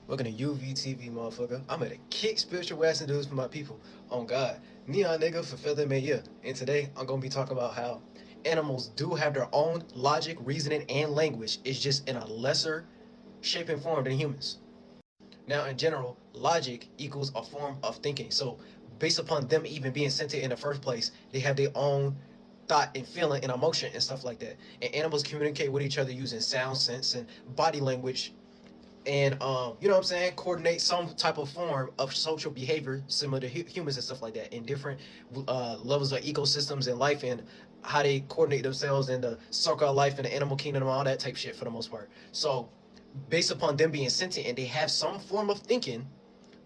Welcome to UVTV, motherfucker. I'm gonna kick spiritual ass and dudes for my people. On God. Neon nigga for feather may year. And today I'm gonna be talking about how animals do have their own logic, reasoning, and language. It's just in a lesser shape and form than humans. Now, in general, logic equals a form of thinking. So, based upon them even being sentient in the first place, they have their own thought and feeling and emotion and stuff like that. And animals communicate with each other using sound, sense, and body language and you know what I'm saying, coordinate some type of form of social behavior similar to humans and stuff like that in different levels of ecosystems and life and how they coordinate themselves in the circle of life in the animal kingdom and all that type of shit for the most part. So based upon them being sentient and they have some form of thinking,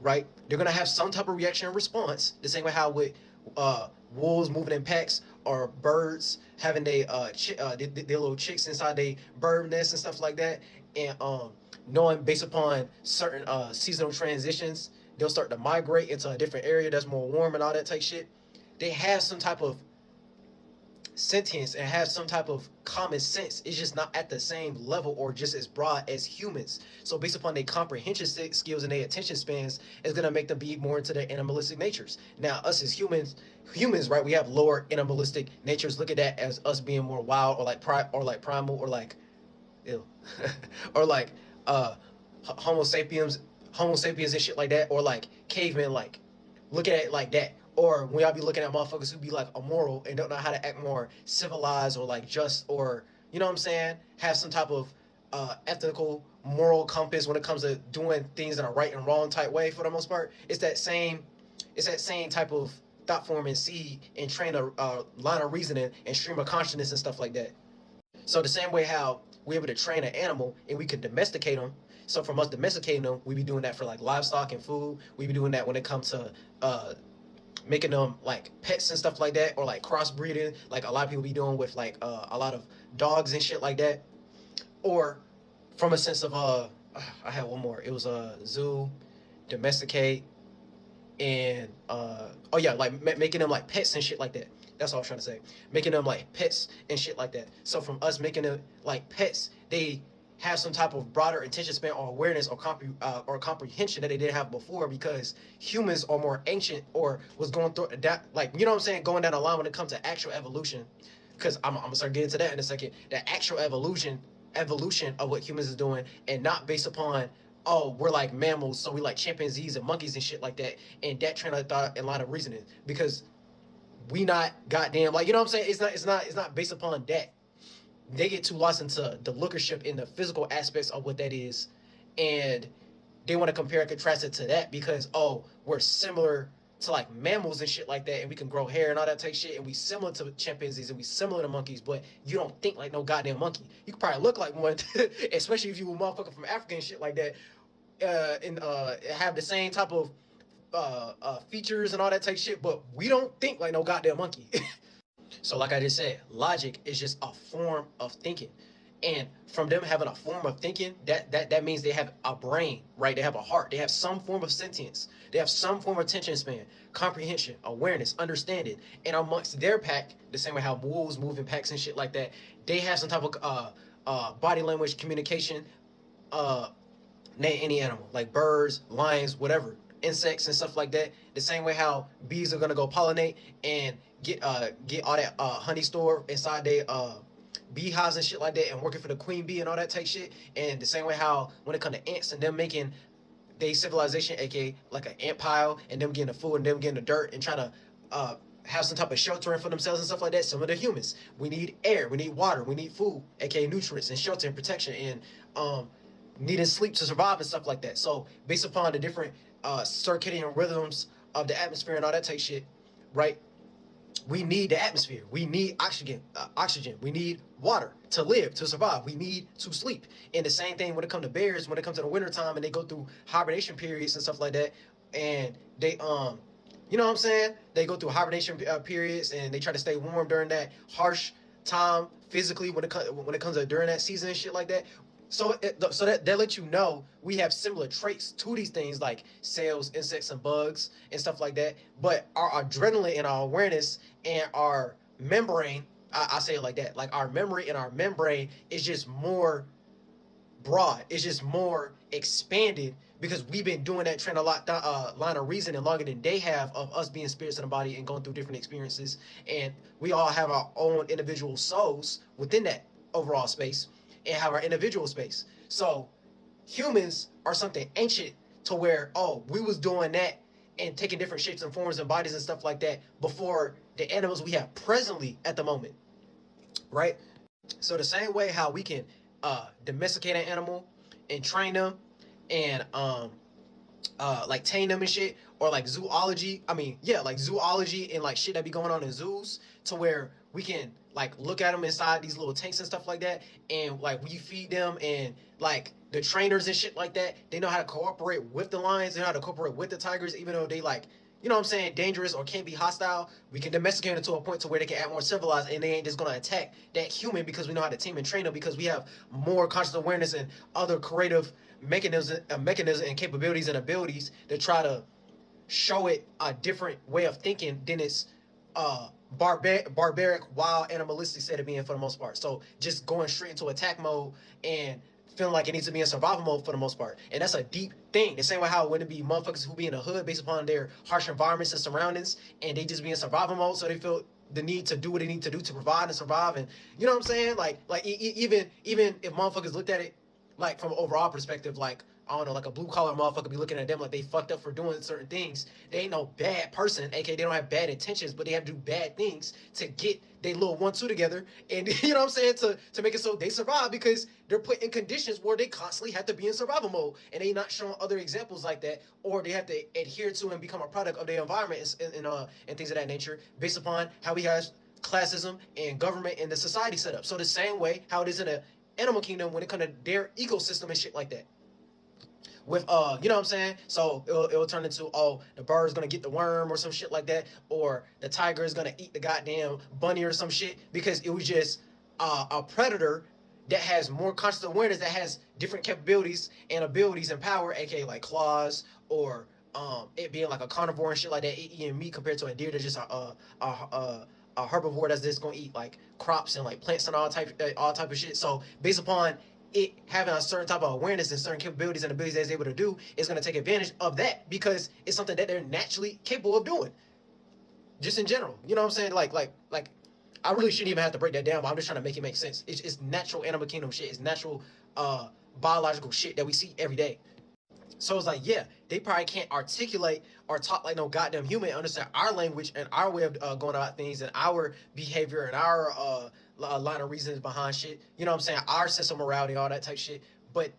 right, they're gonna have some type of reaction and response the same way how with wolves moving in packs or birds having their little chicks inside their bird nest and stuff like that. And knowing based upon certain seasonal transitions, they'll start to migrate into a different area that's more warm and all that type shit. They have some type of sentience and have some type of common sense. It's just not at the same level or just as broad as humans. So based upon their comprehension skills and their attention spans, it's gonna make them be more into their animalistic natures. Now, us as humans, right? We have lower animalistic natures. Look at that as us being more wild or like primal or like, ew, or like Homo sapiens and shit like that, or like cavemen, like look at it like that. Or when y'all be looking at motherfuckers who be like immoral and don't know how to act more civilized or like just, or you know what I'm saying, have some type of ethical moral compass when it comes to doing things in a right and wrong type way. For the most part, it's that same type of thought form and seed and train a line of reasoning and stream of consciousness and stuff like that. So the same way how we're able to train an animal and we can domesticate them. So from us domesticating them, we be doing that for like livestock and food. We be doing that when it comes to making them like pets and stuff like that, or like crossbreeding, like a lot of people be doing with like a lot of dogs and shit like that. Or from a sense of I had one more. It was zoo, domesticate, and oh yeah, like making them like pets and shit like that. That's all I was trying to say. Making them like pets and shit like that. So from us making them like pets, they have some type of broader attention span or awareness or comprehension that they didn't have before, because humans are more ancient or was going through that, like, you know what I'm saying, going down the line when it comes to actual evolution. Because I'm gonna start getting to that in a second. The actual evolution of what humans is doing, and not based upon, oh, we're like mammals, so we like chimpanzees and monkeys and shit like that, and that train of thought and line of reasoning. Because we not goddamn, like, you know what I'm saying? It's not based upon that. They get too lost into the lookership in the physical aspects of what that is, and they want to compare and contrast it to that because, oh, we're similar to like mammals and shit like that, and we can grow hair and all that type shit, and we similar to chimpanzees and we similar to monkeys, but you don't think like no goddamn monkey. You could probably look like one, especially if you were a motherfucker from Africa and shit like that, and have the same type of features and all that type shit, but we don't think like no goddamn monkey. So like I just said, logic is just a form of thinking. And from them having a form of thinking, that means they have a brain, right? They have a heart. They have some form of sentience. They have some form of attention span, comprehension, awareness, understanding. And amongst their pack, the same way how wolves move in packs and shit like that, they have some type of body language, communication, name any animal, like birds, lions, whatever, insects and stuff like that. The same way how bees are gonna go pollinate and get all that honey stored inside their beehives and shit like that, and working for the queen bee and all that type shit. And the same way how when it comes to ants and them making they civilization, aka like an ant pile, and them getting the food and them getting the dirt and trying to have some type of sheltering for themselves and stuff like that. Some of the humans, we need air, we need water, we need food, aka nutrients and shelter and protection, and needing sleep to survive and stuff like that. So based upon the different circadian rhythms of the atmosphere and all that type shit, right? We need the atmosphere. We need oxygen. We need water to live, to survive. We need to sleep. And the same thing when it comes to bears, when it comes to the winter time and they go through hibernation periods and stuff like that, and they you know what I'm saying? They go through hibernation periods and they try to stay warm during that harsh time physically when it comes to during that season and shit like that. So that lets you know we have similar traits to these things like cells, insects, and bugs and stuff like that. But our adrenaline and our awareness and our membrane, I say it like that, like our memory and our membrane is just more broad. It's just more expanded because we've been doing that train line of reasoning longer than they have, of us being spirits in the body and going through different experiences, and we all have our own individual souls within that overall space and have our individual space. So humans are something ancient to where, oh, we was doing that and taking different shapes and forms and bodies and stuff like that before the animals we have presently at the moment, right? So the same way how we can domesticate an animal and train them and like tame them and shit, or like zoology, like zoology and like shit that be going on in zoos, to where we can like look at them inside these little tanks and stuff like that, and like we feed them, and like the trainers and shit like that, they know how to cooperate with the lions, they know how to cooperate with the tigers, even though they like, you know what I'm saying, dangerous or can't be hostile. We can domesticate them to a point to where they can act more civilized, and they ain't just gonna attack that human, because we know how to tame and train them, because we have more conscious awareness and other creative mechanisms and capabilities and abilities to try to show it a different way of thinking than its barbaric, wild, animalistic state of being for the most part. So just going straight into attack mode and feeling like it needs to be in survival mode for the most part. And that's a deep thing. The same way how it wouldn't be motherfuckers who be in the hood based upon their harsh environments and surroundings, and they just be in survival mode, so they feel the need to do what they need to do to provide and survive. And you know what I'm saying? Like even if motherfuckers looked at it like from an overall perspective, like, I don't know, like a blue collar motherfucker be looking at them like they fucked up for doing certain things. They ain't no bad person, aka they don't have bad intentions, but they have to do bad things to get they little 1-2 together, and you know what I'm saying, to make it so they survive, because they're put in conditions where they constantly have to be in survival mode, and they not showing other examples like that, or they have to adhere to and become a product of their environment and things of that nature, based upon how we have classism and government and the society set up. So the same way how it is in the animal kingdom when it comes to their ecosystem and shit like that. With you know what I'm saying? So it'll turn into, oh, the bird's gonna get the worm or some shit like that, or the tiger is gonna eat the goddamn bunny or some shit, because it was just a predator that has more conscious awareness, that has different capabilities and abilities and power, aka like claws, or it being like a carnivore and shit like that, eating meat, compared to a deer that's just a herbivore that's just gonna eat like crops and like plants and all type of shit. So based upon it having a certain type of awareness and certain capabilities and abilities that it's able to do, is going to take advantage of that, because it's something that they're naturally capable of doing, just in general. You know what I'm saying? Like I really shouldn't even have to break that down, but I'm just trying to make it make sense. It's natural animal kingdom shit. It's natural biological shit that we see every day. So it's like, yeah, they probably can't articulate or talk like no goddamn human, understand our language and our way of going about things, and our behavior and our line of reasons behind shit. You know what I'm saying? Our sense of morality, all that type shit. But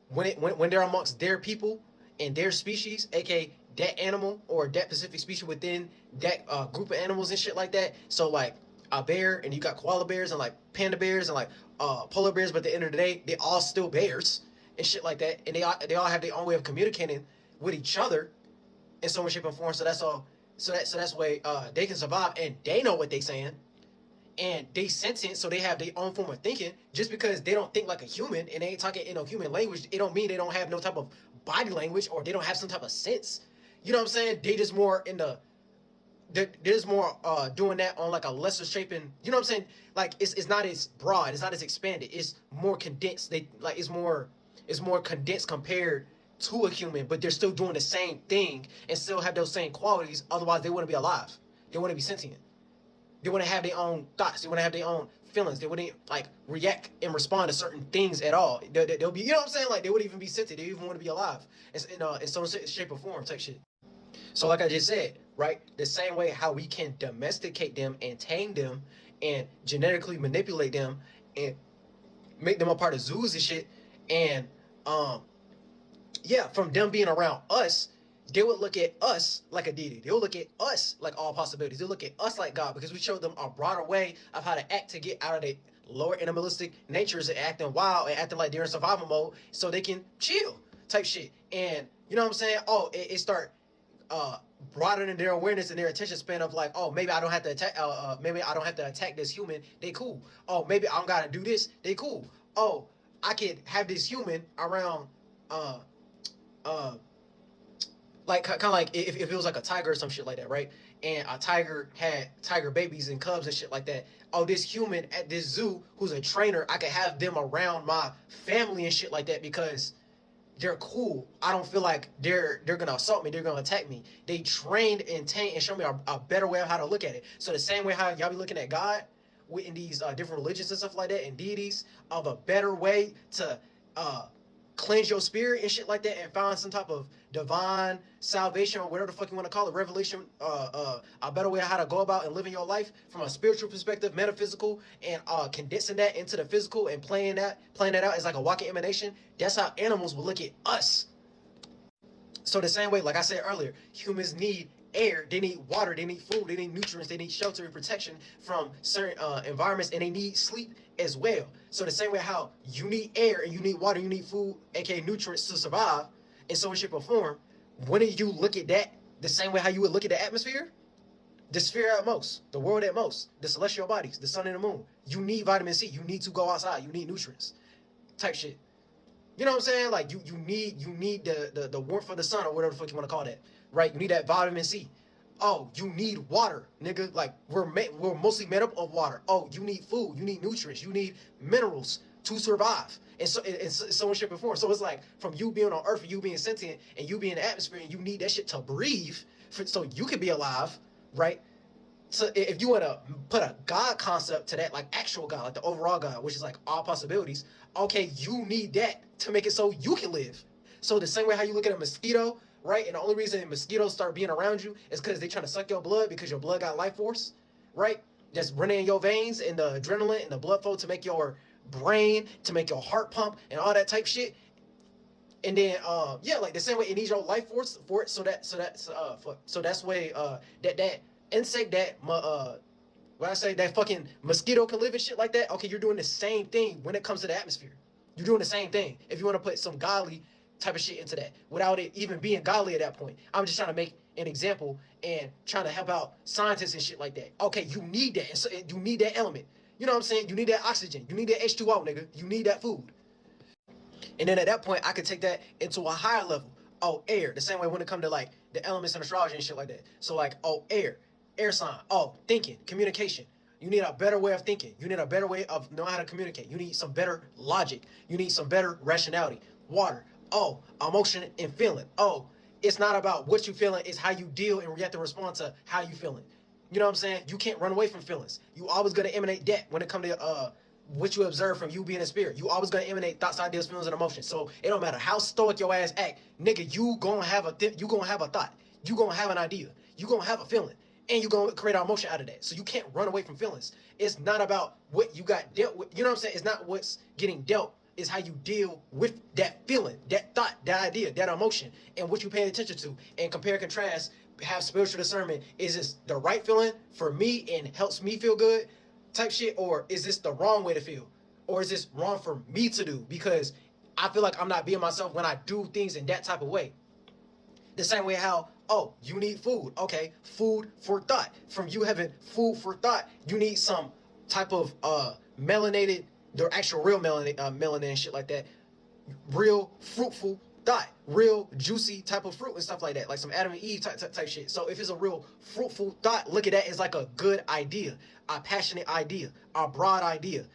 when they're amongst their people and their species, aka that animal or that specific species within that group of animals and shit like that. So like a bear, and you got koala bears and like panda bears and like polar bears, but at the end of the day, they all still bears and shit like that, and they all have their own way of communicating with each other in some way, shape, and form. So that's all. So that's way they can survive, and they know what they saying, and they sentient, so they have their own form of thinking. Just because they don't think like a human and they ain't talking in no human language, it don't mean they don't have no type of body language, or they don't have some type of sense. You know what I'm saying? They just more in the there's more doing that on like a lesser shape, and you know what I'm saying? Like it's not as broad, it's not as expanded, it's more condensed. It's more condensed compared to a human, but they're still doing the same thing and still have those same qualities. Otherwise, they wouldn't be alive. They wouldn't be sentient. They wouldn't have their own thoughts. They wouldn't have their own feelings. They wouldn't like react and respond to certain things at all. They'll be, you know what I'm saying? Like they wouldn't even be sentient. They even want to be alive in some shape or form type shit. So like I just said, right? The same way how we can domesticate them and tame them and genetically manipulate them and make them a part of zoos and shit, and from them being around us, they would look at us like a deity. They would look at us like all possibilities. They look at us like God, because we showed them a broader way of how to act to get out of their lower animalistic natures and acting wild and acting like they're in survival mode, so they can chill type shit. And you know what I'm saying? Oh, it start broadening their awareness and their attention span of like, oh, maybe I don't have to attack. Maybe I don't have to attack this human. They cool. Oh, maybe I don't gotta do this. They cool. Oh, I could have this human around. Like kind of like if it was like a tiger or some shit like that, right? And a tiger had tiger babies and cubs and shit like that. Oh, this human at this zoo who's a trainer, I could have them around my family and shit like that, because they're cool. I don't feel like they're gonna assault me, they're gonna attack me. They trained and taint and show me a better way of how to look at it. So the same way how y'all be looking at God in these different religions and stuff like that, and deities, of a better way to cleanse your spirit and shit like that, and find some type of divine salvation or whatever the fuck you want to call it, revelation, a better way of how to go about and living your life from a spiritual perspective, metaphysical, and condensing that into the physical and playing that out as like a walking emanation. That's how animals will look at us. So the same way, like I said earlier, humans need air, they need water, they need food, they need nutrients, they need shelter and protection from certain environments, and they need sleep as well. So the same way how you need air and you need water, you need food, aka nutrients, to survive in some shape or form, wouldn't you look at that the same way how you would look at the atmosphere? The sphere at most, the world at most, the celestial bodies, the sun and the moon. You need vitamin C, you need to go outside, you need nutrients type shit. You know what I'm saying? Like you need the warmth of the sun, or whatever the fuck you want to call that, right? You need that vitamin C. Oh, you need water, nigga. Like we're mostly made up of water. Oh, you need food, you need nutrients, you need minerals to survive. And so on, shape, and form. So it's like from you being on Earth, and you being sentient, and you being in the atmosphere, and you need that shit to breathe, so you can be alive, right? So if you want to put a God concept to that, like actual God, like the overall God, which is like all possibilities, okay, you need that to make it so you can live. So the same way how you look at a mosquito, right? And the only reason mosquitoes start being around you is because they're trying to suck your blood, because your blood got life force, right? That's running in your veins, and the adrenaline and the blood flow to make your brain, to make your heart pump and all that type shit. And then yeah, like the same way it needs your life force for it, so that's way that insect, that when I say that fucking mosquito can live and shit like that, okay, you're doing the same thing when it comes to the atmosphere. You're doing the same thing. If you want to put some godly type of shit into that, without it even being godly at that point. I'm just trying to make an example and trying to help out scientists and shit like that. Okay, you need that. So you need that element. You know what I'm saying? You need that oxygen. You need that H2O, nigga. You need that food. And then at that point, I could take that into a higher level. Oh, air. The same way when it comes to like the elements in astrology and shit like that. So like, oh, air sign. Oh, thinking, communication. You need a better way of thinking. You need a better way of knowing how to communicate. You need some better logic. You need some better rationality. Water. Oh, emotion and feeling. Oh, it's not about what you feeling, it's how you deal and react and respond to how you feeling. You know what I'm saying? You can't run away from feelings. You always gonna emanate that when it comes to what you observe from you being a spirit. You always gonna emanate thoughts, ideas, feelings, and emotions. So it don't matter how stoic your ass act, nigga. You gonna have a thought. You gonna have an idea. You gonna have a feeling, and you gonna create an emotion out of that. So you can't run away from feelings. It's not about what you got dealt with. You know what I'm saying? It's not what's getting dealt. It's how you deal with that feeling, that thought, that idea, that emotion, and what you pay attention to, and compare, contrast, have spiritual discernment. Is this the right feeling for me and helps me feel good type shit, or is this the wrong way to feel, or is this wrong for me to do because I feel like I'm not being myself when I do things in that type of way? The same way how, oh, you need food. Okay, food for thought. From you having food for thought, you need some type of melanated, the actual real melanin and shit like that, real fruitful thought, real juicy type of fruit and stuff like that, like some Adam and Eve type shit. So if it's a real fruitful thought, look at that as like a good idea, a passionate idea, a broad idea,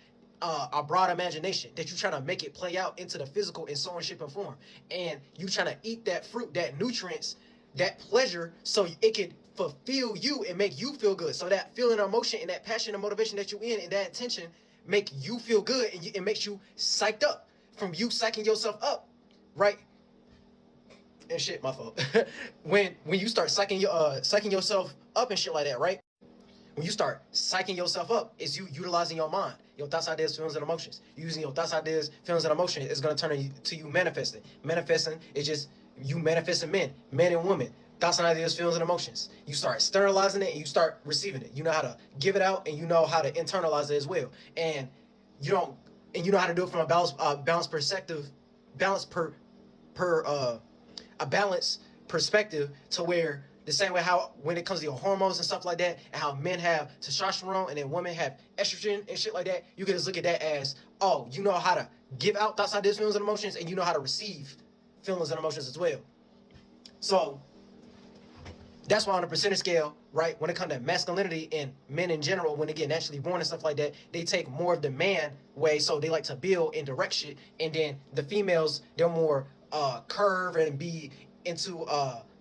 a broad imagination that you're trying to make it play out into the physical in so on, shape, and form. And you trying to eat that fruit, that nutrients, that pleasure, so it can fulfill you and make you feel good. So that feeling of emotion and that passion and motivation that you're in and that intention make you feel good, and it makes you psyched up from you psyching yourself up, right? And shit, my fault. when you start psyching yourself up and shit like that, right? When you start psyching yourself up, it's you utilizing your mind, your thoughts, ideas, feelings, and emotions. Using your thoughts, ideas, feelings, and emotions is gonna turn into you manifesting. Manifesting is just you manifesting men and women. Thoughts and ideas, feelings, and emotions. You start sterilizing it and you start receiving it. You know how to give it out and you know how to internalize it as well. And you know how to do it from a balanced perspective, a balanced perspective, to where the same way how when it comes to your hormones and stuff like that, and how men have testosterone and then women have estrogen and shit like that, you can just look at that as, oh, you know how to give out thoughts, ideas, feelings, and emotions, and you know how to receive feelings and emotions as well. So that's why on a percentage scale, right, when it comes to masculinity and men in general, when they get naturally born and stuff like that, they take more of the man way, so they like to build and direct shit, and then the females, they're more curve and be into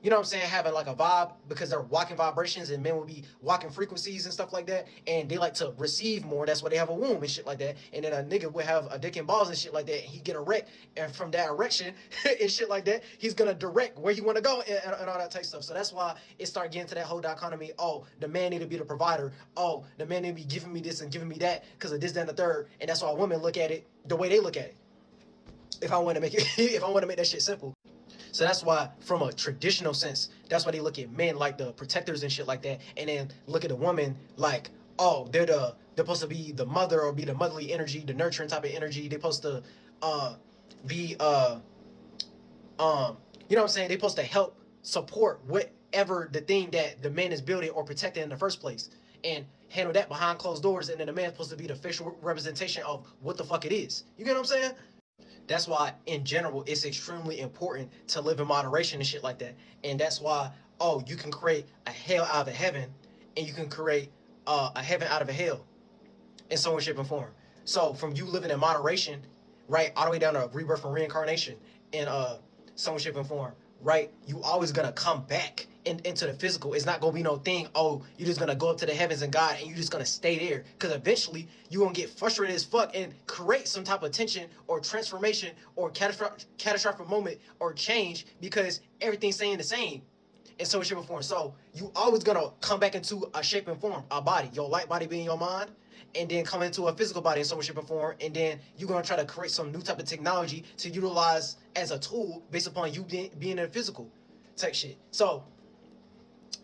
you know what I'm saying, having like a vibe because they're walking vibrations, and men will be walking frequencies and stuff like that, and they like to receive more. That's why they have a womb and shit like that. And then a nigga will have a dick and balls and shit like that, and he get erect, and from that erection and shit like that, he's gonna direct where you want to go, and all that type of stuff. So that's why it started getting to that whole dichotomy. Oh, the man need to be the provider. Oh, the man need to be giving me this and giving me that because of this, that, and the third. And that's why women look at it the way they look at it. If I want to make it, if I want to make that shit simple. So that's why, from a traditional sense, that's why they look at men like the protectors and shit like that, and then look at the woman like, oh, they're supposed to be the mother, or be the motherly energy, the nurturing type of energy. They're supposed to be you know what I'm saying? They're supposed to help support whatever the thing that the man is building or protecting in the first place, and handle that behind closed doors. And then the man's supposed to be the official representation of what the fuck it is. You get what I'm saying? That's why, in general, it's extremely important to live in moderation and shit like that. And that's why, oh, you can create a hell out of a heaven, and you can create a heaven out of a hell in some way, shape, and form. So from you living in moderation, right, all the way down to rebirth and reincarnation in some way, shape, and form, right, you always gonna come back into the physical. It's not gonna be no thing, oh, you're just gonna go up to the heavens and God, and you're just gonna stay there, because eventually you're gonna get frustrated as fuck and create some type of tension or transformation or catastrophic moment or change, because everything's staying the same in some shape or form. So you always gonna come back into a shape and form, a body, your light body being your mind, and then come into a physical body in some shape or form, and then you're gonna try to create some new type of technology to utilize as a tool based upon you being in a physical type shit. So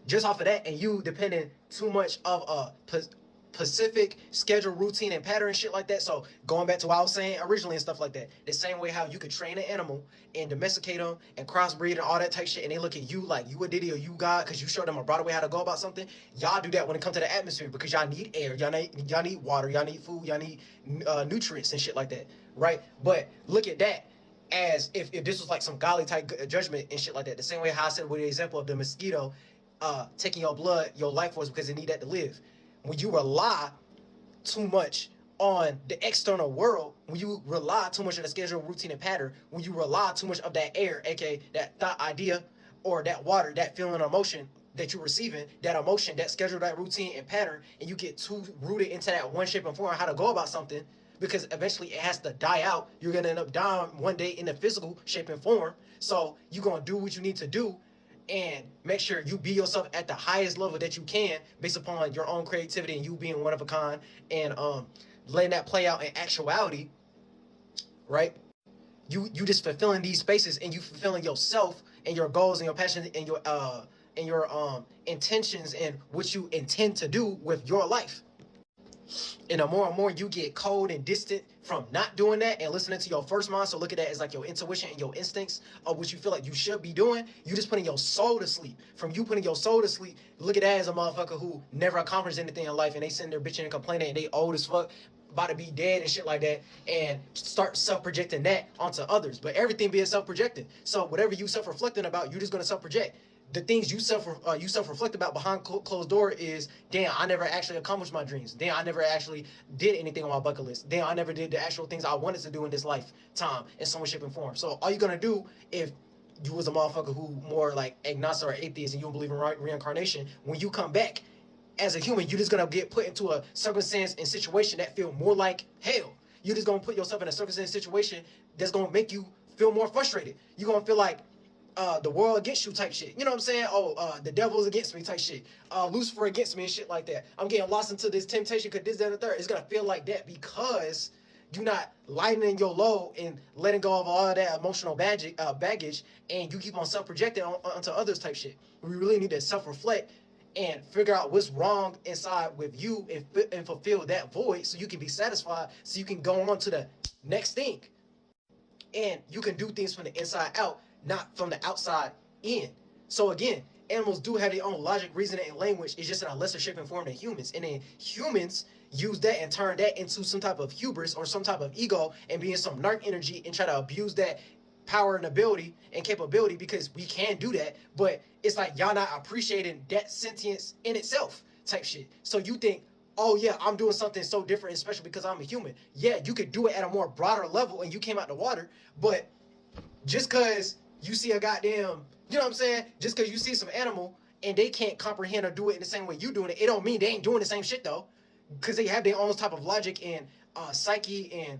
just off of that, and you depending too much of a specific schedule, routine, and pattern and shit like that. So going back to what I was saying originally and stuff like that, the same way how you could train an animal and domesticate them and crossbreed and all that type shit, and they look at you like you a Diddy or you God because you showed them a broader way how to go about something. Y'all do that when it comes to the atmosphere, because y'all need air, y'all need water, y'all need food, y'all need nutrients and shit like that, right? But look at that as if this was like some godly type judgment and shit like that. The same way how I said with the example of the mosquito taking your blood, your life force, because they need that to live. When you rely too much on the external world, when you rely too much on the schedule, routine, and pattern, when you rely too much of that air, aka that thought, idea, or that water, that feeling, emotion that you're receiving, that emotion, that schedule, that routine and pattern, and you get too rooted into that one shape and form how to go about something, because eventually it has to die out. You're gonna end up dying one day in the physical shape and form. So you're gonna do what you need to do and make sure you be yourself at the highest level that you can based upon your own creativity and you being one of a kind, and letting that play out in actuality, right? You just fulfilling these spaces, and you fulfilling yourself and your goals and your passion and your intentions and what you intend to do with your life. And the more and more you get cold and distant from not doing that and listening to your first mind, so look at that as like your intuition and your instincts of what you feel like you should be doing, you just putting your soul to sleep. From you putting your soul to sleep, look at that as a motherfucker who never accomplished anything in life, and they sitting there bitching and complaining, and they old as fuck, about to be dead and shit like that, and start self-projecting that onto others. But everything being self-projected. So whatever you self-reflecting about, you're just going to self-project. The things you self-reflect about behind closed door is, damn, I never actually accomplished my dreams. Damn, I never actually did anything on my bucket list. Damn, I never did the actual things I wanted to do in this lifetime in some way, shape, and form. So all you're gonna do, if you was a motherfucker who more like agnostic or atheist and you don't believe in reincarnation, when you come back as a human, you're just gonna get put into a circumstance and situation that feel more like hell. You're just gonna put yourself in a circumstance situation that's gonna make you feel more frustrated. You're gonna feel like the world against you type shit. You know what I'm saying? Oh, the devil's against me type shit. Lucifer against me and shit like that. I'm getting lost into this temptation because this, that, and the third. It's going to feel like that because you're not lightening your load and letting go of all of that emotional baggage, and you keep on self-projecting onto others type shit. We really need to self-reflect and figure out what's wrong inside with you, and fulfill that void so you can be satisfied, so you can go on to the next thing. And you can do things from the inside out, not from the outside in. So again, animals do have their own logic, reasoning, and language. It's just in a lesser shape and form than humans. And then humans use that and turn that into some type of hubris or some type of ego and being some narc energy and try to abuse that power and ability and capability, because we can do that. But it's like y'all not appreciating that sentience in itself type shit. So you think, oh yeah, I'm doing something so different and special because I'm a human. Yeah, you could do it at a more broader level and you came out the water, but just because you see a goddamn, you know what I'm saying? Just because you see some animal and they can't comprehend or do it in the same way you doing it, it don't mean they ain't doing the same shit though. Because they have their own type of logic and psyche and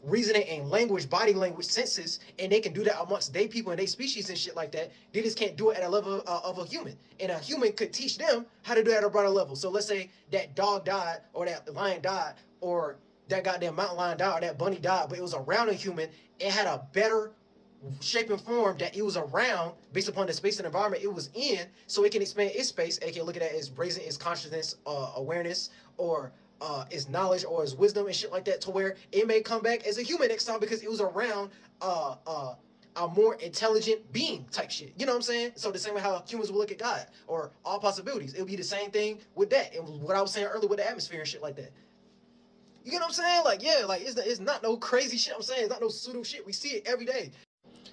reasoning and language, body language, senses, and they can do that amongst their people and their species and shit like that. They just can't do it at a level of a human. And a human could teach them how to do it at a broader level. So let's say that dog died, or that lion died, or that goddamn mountain lion died, or that bunny died, but it was around a human. It had a better shape and form that it was around based upon the space and environment it was in, so it can expand its space. It can look at that as raising its consciousness, awareness, or its knowledge or its wisdom and shit like that, to where it may come back as a human next time because it was around a more intelligent being type shit. You know what I'm saying? So the same way how humans will look at God or all possibilities, it'll be the same thing with that. And what I was saying earlier with the atmosphere and shit like that. You get what I'm saying? Like, yeah, like it's not no crazy shit I'm saying. It's not no pseudo shit. We see it every day.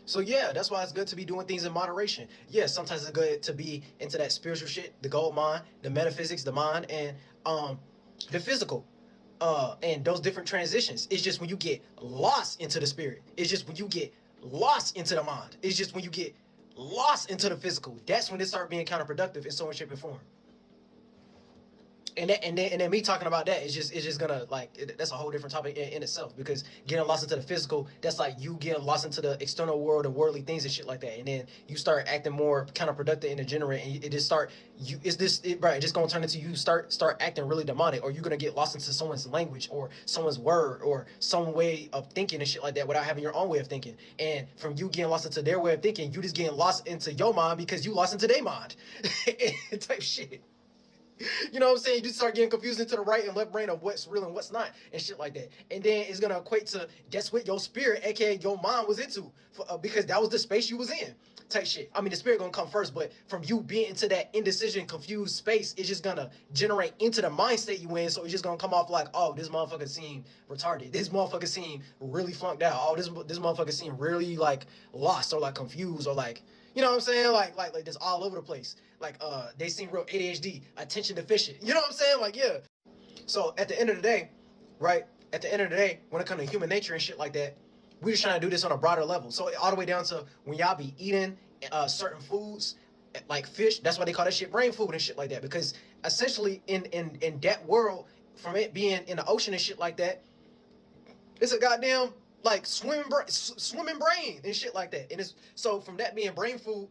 So yeah, that's why it's good to be doing things in moderation. Yeah, sometimes it's good to be into that spiritual shit, the gold mine, the metaphysics, the mind, and the physical. And those different transitions. It's just when you get lost into the spirit. It's just when you get lost into the mind. It's just when you get lost into the physical. That's when it starts being counterproductive in so much shape and form. And then me talking about that is just gonna that's a whole different topic in itself, because getting lost into the physical, that's like you getting lost into the external world and worldly things and shit like that, and then you start acting more counterproductive and degenerate, and it just start it's just gonna turn into you start acting really demonic, or you're gonna get lost into someone's language or someone's word or some way of thinking and shit like that without having your own way of thinking, and from you getting lost into their way of thinking, you just getting lost into your mind because you lost into their mind type shit. You know what I'm saying? You just start getting confused into the right and left brain of what's real and what's not and shit like that. And then it's going to equate to that's what your spirit, aka your mind, was into because that was the space you was in type shit. I mean, the spirit going to come first, but from you being into that indecision, confused space, it's just going to generate into the mind state you in. So it's just going to come off like, oh, this motherfucker seemed retarded. This motherfucker seemed really flunked out. Oh, this motherfucker seemed really like lost or like confused or like, you know what I'm saying? Like this all over the place. Like they seem real ADHD, attention deficient. You know what I'm saying? Like, yeah. So at the end of the day, right? At the end of the day, when it comes to human nature and shit like that, we're just trying to do this on a broader level. So all the way down to when y'all be eating certain foods like fish. That's why they call that shit brain food and shit like that. Because essentially in that world, from it being in the ocean and shit like that, it's a goddamn like swimming brain and shit like that. And it's so from that being brain food,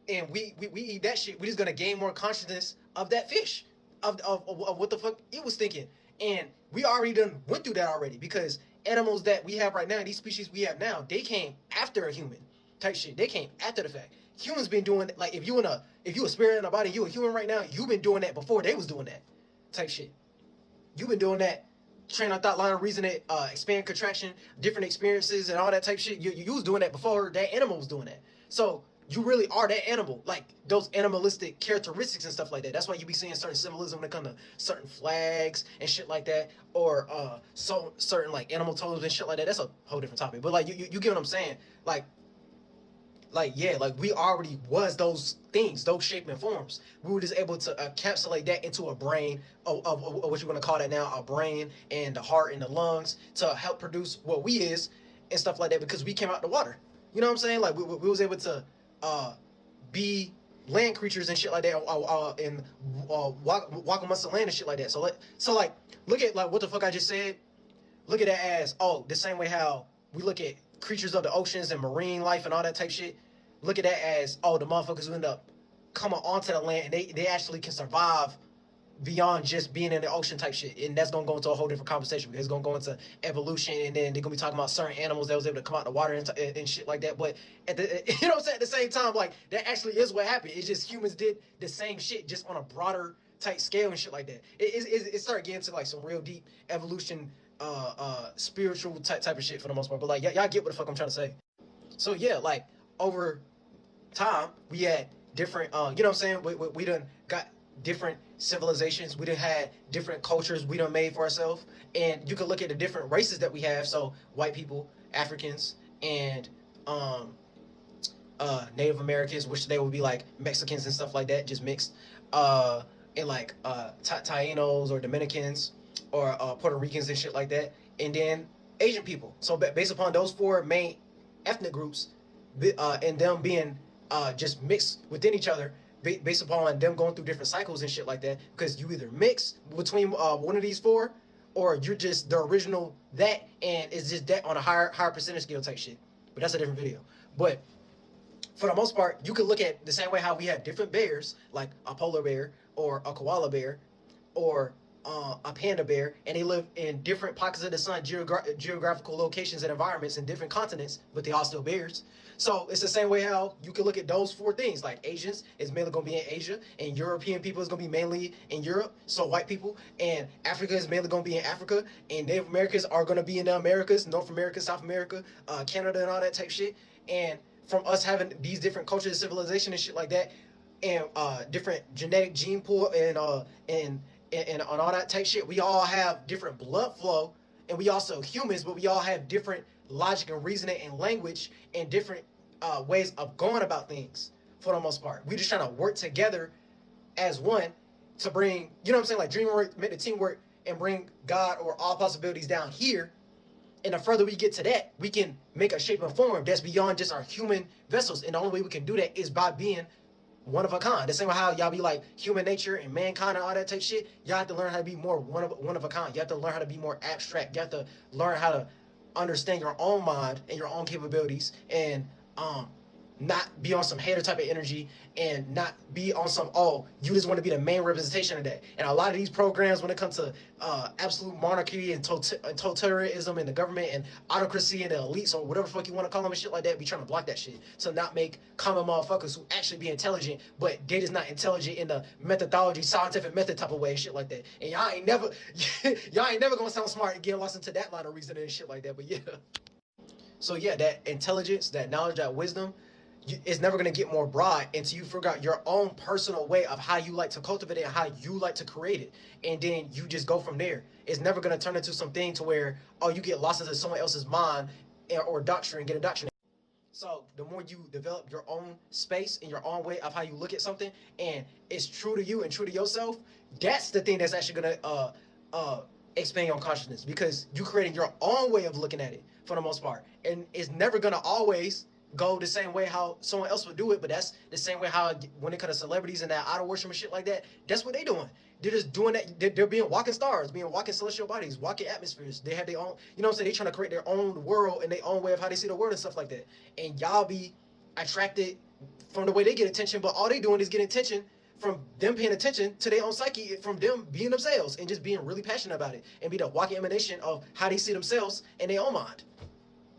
and we eat that shit, we just gonna gain more consciousness of that fish, of what the fuck it was thinking. And we already done went through that already, because animals that we have right now, these species we have now, they came after a human type shit. They came after the fact. Humans been doing, like, if you a spirit in a body, you a human right now, you've been doing that before they was doing that type shit. You've been doing that train of thought, line of reasoning, expand, contraction, different experiences, and all that type shit. You was doing that before that animal was doing that. So you really are that animal, like those animalistic characteristics and stuff like that. That's why you be seeing certain symbolism when it comes to certain flags and shit like that, or certain like animal totems and shit like that. That's a whole different topic. But like you get what I'm saying? Like yeah, like we already was those things, those shape and forms. We were just able to encapsulate that into a brain of what you're gonna call that now, a brain and the heart and the lungs, to help produce what we is and stuff like that, because we came out the water. You know what I'm saying? Like we was able to be land creatures and shit like that, and walk amongst the land and shit like that. So like look at like what the fuck I just said. Look at that as, oh, the same way how we look at creatures of the oceans and marine life and all that type shit. Look at that as, oh, the motherfuckers who end up coming onto the land, and they actually can survive beyond just being in the ocean type shit. And that's gonna go into a whole different conversation, because it's gonna go into evolution, and then they're gonna be talking about certain animals that was able to come out the water and shit like that. But at the, you know what I'm saying, at the same time, like that actually is what happened. It's just humans did the same shit, just on a broader type scale and shit like that. It started getting to like some real deep evolution, spiritual type of shit for the most part. But like y'all get what the fuck I'm trying to say. So yeah, like over time we had different, you know what I'm saying, we done got different civilizations, we done had different cultures we done made for ourselves. And you can look at the different races that we have. So white people, Africans, and Native Americans, which they would be like Mexicans and stuff like that, just mixed, and like Tainos or Dominicans or Puerto Ricans and shit like that, and then Asian people. So based upon those four main ethnic groups, and them being just mixed within each other based upon them going through different cycles and shit like that. Because you either mix between one of these four, or you're just the original that, and it's just that on a higher percentage scale type shit. But that's a different video. But for the most part, you could look at the same way how we have different bears, like a polar bear or a koala bear or a panda bear, and they live in different pockets of the sun, geographical locations and environments in different continents, but they all still bears. So it's the same way how you can look at those four things. Like Asians is mainly going to be in Asia, and European people is going to be mainly in Europe, so white people, and Africa is mainly going to be in Africa, and Native Americans are going to be in the Americas, North America, South America, Canada, and all that type shit. And from us having these different cultures and civilization and shit like that, and different genetic gene pool and on all that type shit, we all have different blood flow, and we also humans, but we all have different logic and reasoning and language and different ways of going about things for the most part. We just trying to work together as one to bring, you know what I'm saying, like dreamwork, make the teamwork, and bring God or all possibilities down here. And the further we get to that, we can make a shape and form that's beyond just our human vessels. And the only way we can do that is by being one of a kind. The same way how y'all be like human nature and mankind and all that type shit. Y'all have to learn how to be more one of a kind. You have to learn how to be more abstract. You have to learn how to understand your own mind and your own capabilities, and not be on some hater type of energy, and not be on some, oh, you just want to be the main representation of that. And a lot of these programs, when it comes to absolute monarchy and totalitarianism and the government and autocracy and the elites or whatever the fuck you want to call them and shit like that, be trying to block that shit to not make common motherfuckers who actually be intelligent, but they just not intelligent in the methodology, scientific method type of way and shit like that. And y'all ain't never gonna sound smart and get lost into that line of reasoning and shit like that. But yeah. So yeah, that intelligence, that knowledge, that wisdom, it's never going to get more broad until you figure out your own personal way of how you like to cultivate it and how you like to create it. And then you just go from there. It's never going to turn into something to where, oh, you get lost into someone else's mind or doctrine and get indoctrinated. So the more you develop your own space and your own way of how you look at something, and it's true to you and true to yourself, that's the thing that's actually going to expand your consciousness, because you creating your own way of looking at it for the most part. And it's never going to always go the same way how someone else would do it, but that's the same way how when it comes to celebrities and that idol worship and shit like that, that's what they doing. They're just doing that. They're being walking stars, being walking celestial bodies, walking atmospheres. They have their own, you know what I'm saying? They trying to create their own world and their own way of how they see the world and stuff like that. And y'all be attracted from the way they get attention, but all they doing is getting attention from them paying attention to their own psyche, from them being themselves and just being really passionate about it and be the walking emanation of how they see themselves in their own mind.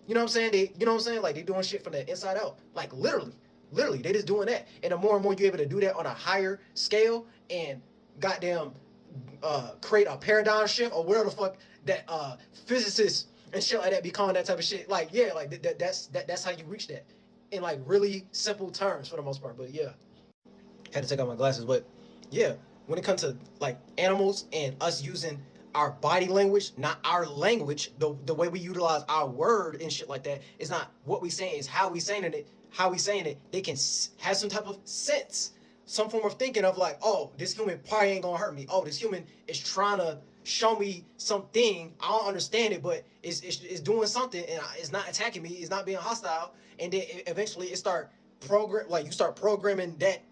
You know what I'm saying? You know what I'm saying? Like, they doing shit from the inside out. Like, literally, they just doing that. And the more and more you're able to do that on a higher scale and goddamn create a paradigm shift or whatever the fuck that physicists and shit like that be calling that type of shit. Like, yeah, like that's how you reach that in like really simple terms for the most part. But yeah, had to take out my glasses. But yeah, when it comes to like animals and us using our body language, not our language, the way we utilize our word and shit like that, is not what we saying, is how we saying it. How we saying it, they can have some type of sense, some form of thinking of like, oh, this human probably ain't gonna hurt me. Oh, this human is trying to show me something. I don't understand it, but it's doing something, and it's not attacking me. It's not being hostile. And then eventually it start you start programming that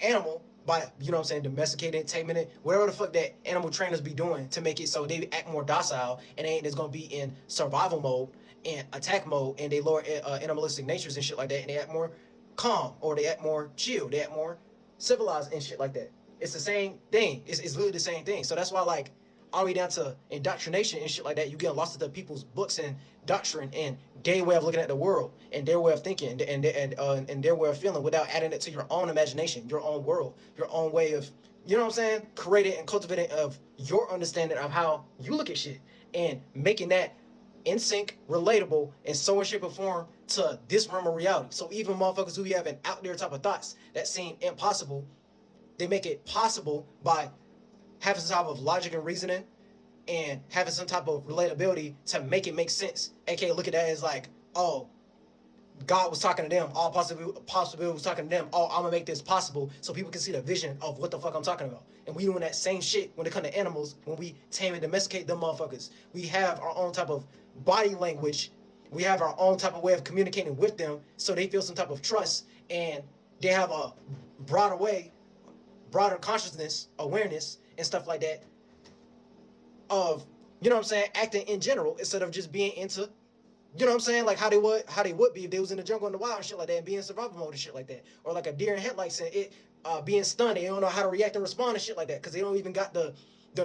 animal by, you know what I'm saying, domesticating, taming it, whatever the fuck that animal trainers be doing to make it so they act more docile and they ain't just gonna be in survival mode and attack mode, and they lower animalistic natures and shit like that, and they act more calm, or they act more chill, they act more civilized and shit like that. It's the same thing. It's literally the same thing. So that's why, like, all the way down to indoctrination and shit like that, you get lost into people's books and doctrine and their way of looking at the world and their way of thinking and their way of feeling, without adding it to your own imagination, your own world, your own way of, you know what I'm saying, creating and cultivating of your understanding of how you look at shit, and making that in sync, relatable, in some shape or form to this realm of reality. So even motherfuckers who be having out there type of thoughts that seem impossible, they make it possible by having some type of logic and reasoning and having some type of relatability to make it make sense. AKA look at that as like, oh, God was talking to them, all possibility was talking to them, oh, I'm gonna make this possible so people can see the vision of what the fuck I'm talking about. And we doing that same shit when it comes to animals, when we tame and domesticate them motherfuckers. We have our own type of body language we have our own type of way of communicating with them, so they feel some type of trust, and they have a broader way, broader consciousness, awareness, and stuff like that of, you know what I'm saying, acting in general instead of just being into, you know what I'm saying, like how they would be if they was in the jungle in the wild and shit like that, and being in survival mode and shit like that, or like a deer in headlights and it being stunned, they don't know how to react and respond and shit like that because they don't even got the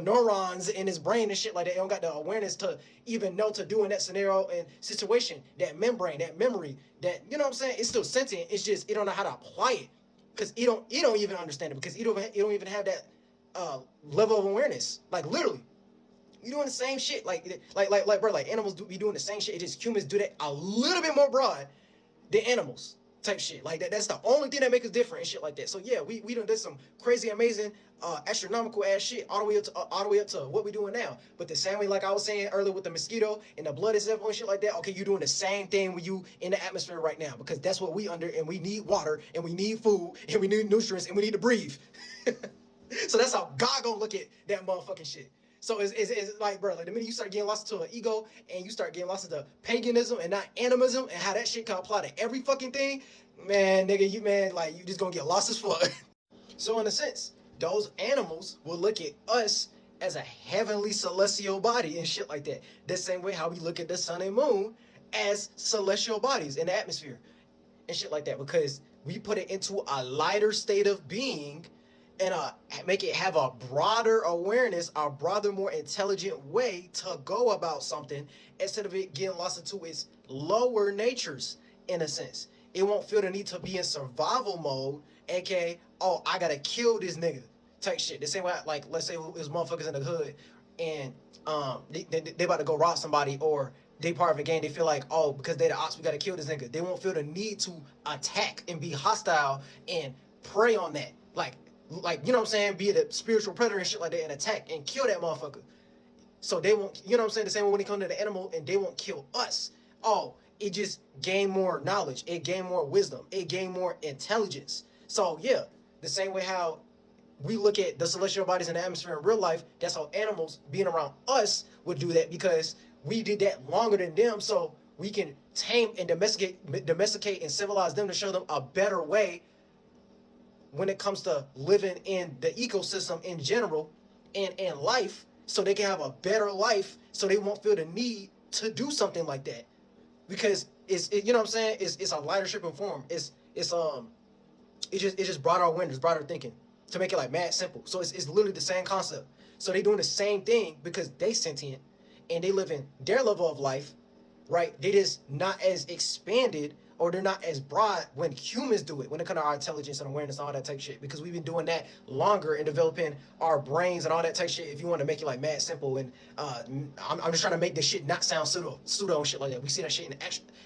neurons in his brain and shit like that. They don't got the awareness to even know to do in that scenario and situation, that membrane, that memory, that, you know what I'm saying, it's still sentient. It's just it don't know how to apply it because it don't even understand it because it don't even have that level of awareness. Like literally, you doing the same shit. Like bro, like animals be doing the same shit. It just humans do that a little bit more broad than animals type shit. Like that's the only thing that makes us different and shit like that. So yeah, we done did some crazy, amazing, astronomical ass shit all the way up to what we doing now. But the same way, like I was saying earlier with the mosquito and the blood itself and shit like that. Okay, you're doing the same thing with you in the atmosphere right now because that's what we under, and we need water and we need food and we need nutrients and we need to breathe. So that's how God gonna look at that motherfucking shit. So it's like, bro, like the minute you start getting lost into an ego and you start getting lost into paganism and not animism and how that shit can apply to every fucking thing, man, nigga, you just gonna get lost as fuck. So in a sense, those animals will look at us as a heavenly celestial body and shit like that. The same way how we look at the sun and moon as celestial bodies in the atmosphere and shit like that, because we put it into a lighter state of being and make it have a broader awareness, a broader, more intelligent way to go about something instead of it getting lost into its lower natures, in a sense. It won't feel the need to be in survival mode, aka, oh, I gotta kill this nigga type shit. The same way, like, let's say it was motherfuckers in the hood and they about to go rob somebody, or they part of a gang, they feel like, oh, because they the ops, we gotta kill this nigga. They won't feel the need to attack and be hostile and prey on that. Like, you know what I'm saying, be the spiritual predator and shit like that and attack and kill that motherfucker. So they won't, you know what I'm saying, the same way when it comes to the animal, and they won't kill us. Oh, it just gain more knowledge, it gain more wisdom, it gain more intelligence. So yeah, the same way how we look at the celestial bodies in the atmosphere in real life, that's how animals being around us would do that, because we did that longer than them, so we can tame and domesticate and civilize them to show them a better way when it comes to living in the ecosystem in general and in life, so they can have a better life, so they won't feel the need to do something like that, because you know what I'm saying, it's a lighter shipping form. It's just broader awareness, broader thinking, to make it like mad simple. So it's literally the same concept. So they doing the same thing because they sentient and they live in their level of life, right? They just not as expanded, or they're not as broad when humans do it, when it comes to our intelligence and awareness and all that type shit, because we've been doing that longer and developing our brains and all that type shit, if you want to make it like mad simple. And I'm just trying to make this shit not sound pseudo and shit like that. We see that shit in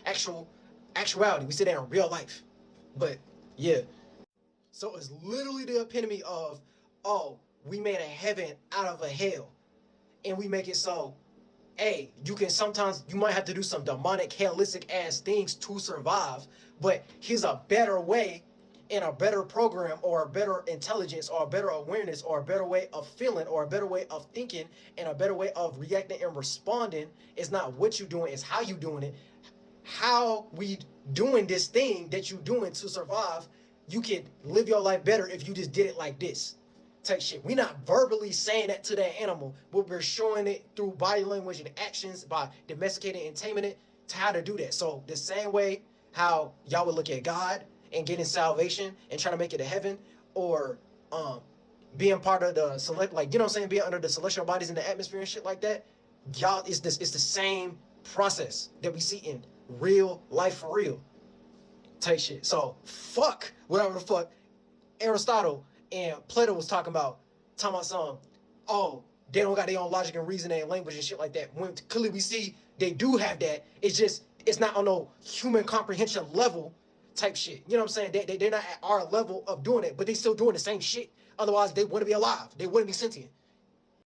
actuality. We see that in real life. But yeah, so it's literally the epitome of, oh, we made a heaven out of a hell, and we make it so, hey, you might have to do some demonic, hellistic ass things to survive, but here's a better way and a better program, or a better intelligence, or a better awareness, or a better way of feeling, or a better way of thinking, and a better way of reacting and responding. It's not what you're doing, it's how you doing it. How we doing this thing that you doing to survive, you can live your life better if you just did it like this type shit. We're not verbally saying that to that animal, but we're showing it through body language and actions by domesticating and taming it to how to do that. So the same way how y'all would look at God and getting salvation and trying to make it to heaven, or being part of the select, like, you know what I'm saying, being under the celestial bodies in the atmosphere and shit like that, y'all, it's the same process that we see in real life for real type shit. So fuck whatever the fuck Aristotle and Plato was talking about some, oh, they don't got their own logic and reasoning and language and shit like that. When clearly we see they do have that. It's not on no human comprehension level type shit. You know what I'm saying? They're not at our level of doing it, but they still doing the same shit. Otherwise, they wouldn't be alive. They wouldn't be sentient.